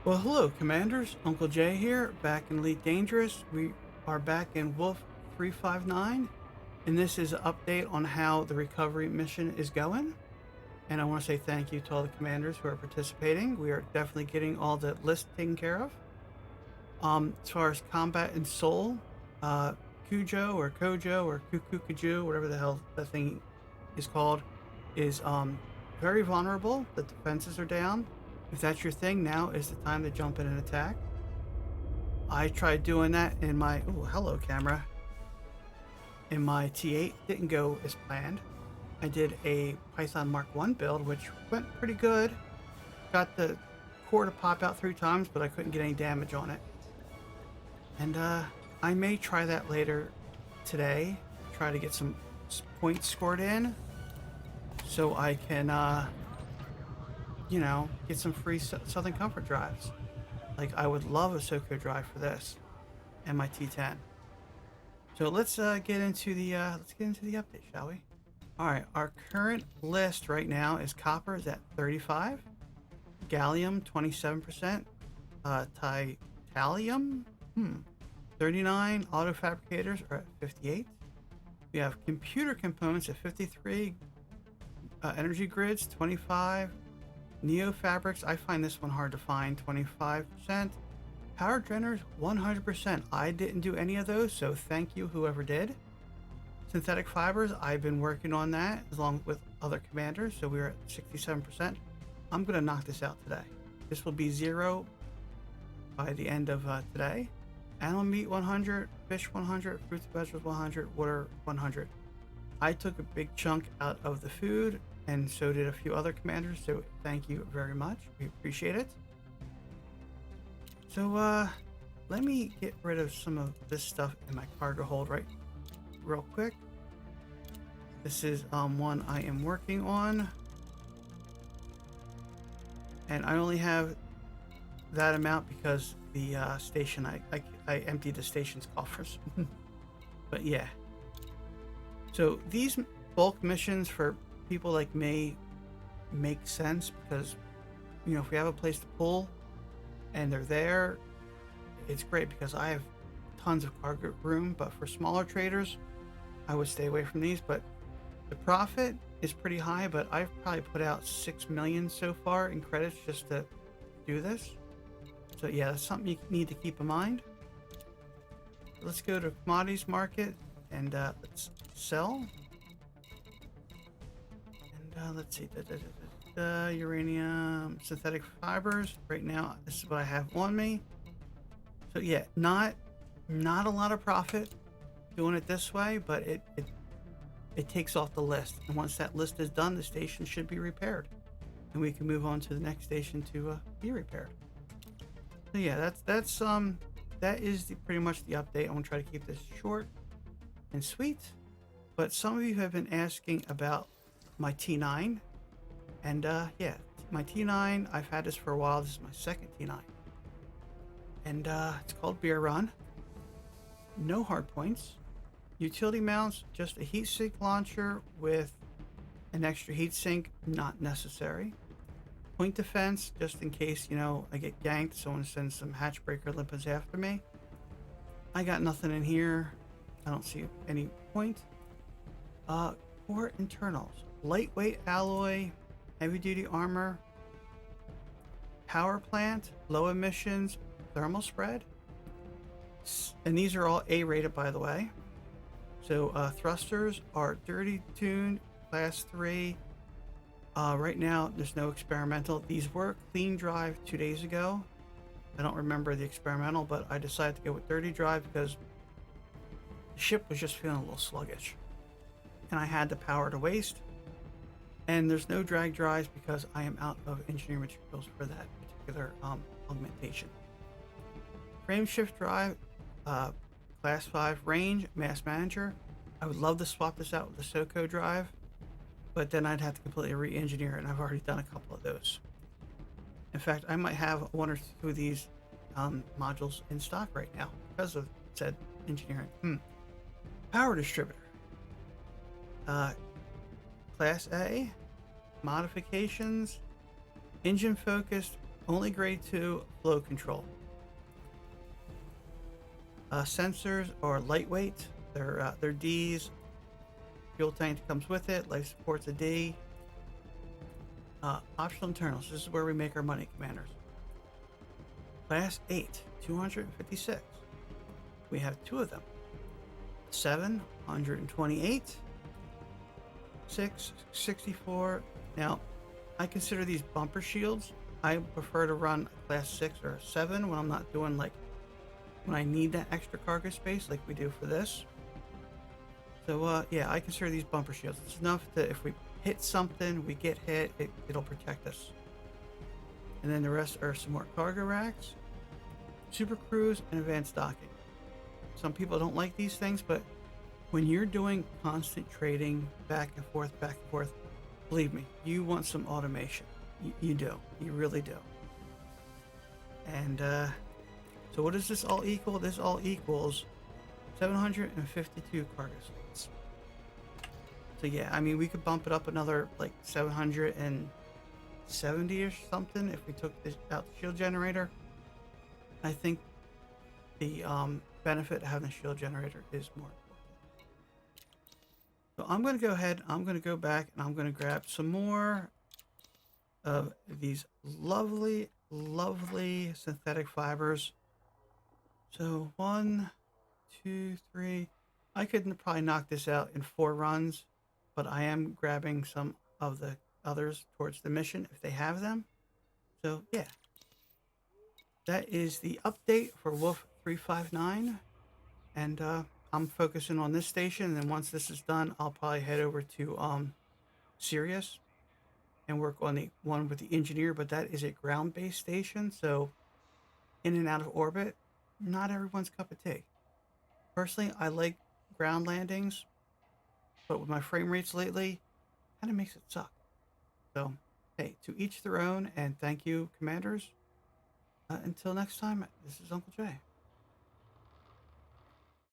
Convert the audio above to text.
Well, hello, Commanders. Uncle Jay here, back in Elite Dangerous. We are back in Wolf 359, and this is an update on how the recovery mission is going. And I want to say thank you to all the commanders who are participating. We are definitely getting all the lists taken care of. As far as combat and soul, Cujo or Kojo or Kukukaju, whatever the hell that thing is called, is very vulnerable. The defenses are down. If that's your thing, now is the time to jump in and attack. I tried doing that in my hello camera. In my T8, didn't go as planned. I did a Python Mark 1 build, which went pretty good. Got the core to pop out 3 times, but I couldn't get any damage on it. And I may try that later today. Try to get some points scored in, so I can, get some free Southern Comfort drives. Like, I would love a Soko drive for this and my T10. So let's get into the update, shall we? All right, our current list right now is copper is at 35, gallium 27%, titanium 39, auto fabricators are at 58. We have computer components at 53, energy grids 25, neo fabrics, I find this one hard to find, 25%. Power generators 100%. I didn't do any of those, so thank you whoever did. Synthetic fibers, I've been working on that along with other commanders, so we're at 67%. I'm gonna knock this out today. This will be 0 by the end of today. Animal meat 100, fish 100, fruits and vegetables 100, water 100. I took a big chunk out of the food, and so did a few other commanders, so thank you very much. We appreciate it. So let me get rid of some of this stuff in my cargo hold real quick. This is one I am working on, and I only have that amount because the station, I emptied the station's coffers. But yeah, so these bulk missions for people like me make sense because, if we have a place to pull and they're there, it's great because I have tons of cargo room. But for smaller traders, I would stay away from these. But the profit is pretty high, but I've probably put out 6 million so far in credits just to do this. So yeah, that's something you need to keep in mind. Let's go to commodities market and let's sell. And let's see, uranium, synthetic fibers. Right now, this is what I have on me. So yeah, not a lot of profit doing it this way, but it takes off the list. And once that list is done, the station should be repaired, and we can move on to the next station to be repaired. So yeah, that is pretty much the update. I'm gonna try to keep this short and sweet. But some of you have been asking about my T9, and yeah, my T9, I've had this for a while. This is my second T9, and it's called Beer Run. No hard points. Utility mounts, just a heat sink launcher with an extra heat sink, not necessary. Point defense, just in case, I get ganked, someone sends some hatchbreaker limpets after me. I got nothing in here. I don't see any point. Core internals, lightweight alloy, heavy duty armor, power plant, low emissions, thermal spread. And these are all A rated, by the way. So thrusters are dirty tuned, class 3. Right now, there's no experimental. These were clean drive 2 days ago. I don't remember the experimental, but I decided to go with dirty drive because the ship was just feeling a little sluggish. And I had the power to waste. And there's no drag drives because I am out of engineering materials for that particular augmentation. Frame shift drive, class 5 range, mass manager. I would love to swap this out with the Soko drive, but then I'd have to completely re-engineer it, and I've already done a couple of those. In fact, I might have 1 or 2 of these modules in stock right now because of said engineering. Power distributor. Class A, modifications, engine focused, Only grade 2 flow control. Sensors are lightweight. They're D's. Fuel tank comes with it. Life support's a D. Optional internals. This is where we make our money, commanders. Class 8, 256. We have 2 of them. 728. 664. Now, I consider these bumper shields. I prefer to run a class 6 or 7 when I'm not doing like when I need that extra cargo space like we do for this. So yeah, I consider these bumper shields. It's enough that if we hit something, we get hit, it'll protect us. And then the rest are some more cargo racks, super cruise, and advanced docking. Some people don't like these things, but when you're doing constant trading back and forth, believe me, you want some automation. You do. You really do. And so what does this all equal? This all equals 752 cargo slots. So yeah, I mean, we could bump it up another like 770 or something if we took this out the shield generator. I think the benefit of having a shield generator is more important. So I'm going to go ahead, I'm going to go back and I'm going to grab some more of these lovely, lovely synthetic fibers. So 1, 2, 3. I could probably knock this out in 4 runs, but I am grabbing some of the others towards the mission if they have them. So yeah, that is the update for Wolf 359. And I'm focusing on this station. And then once this is done, I'll probably head over to Sirius and work on the one with the engineer, but that is a ground-based station. So in and out of orbit, not everyone's cup of tea. Personally, I like ground landings, but with my frame rates lately, kind of makes it suck. So, hey, to each their own, and thank you, commanders. Until next time, this is Uncle J.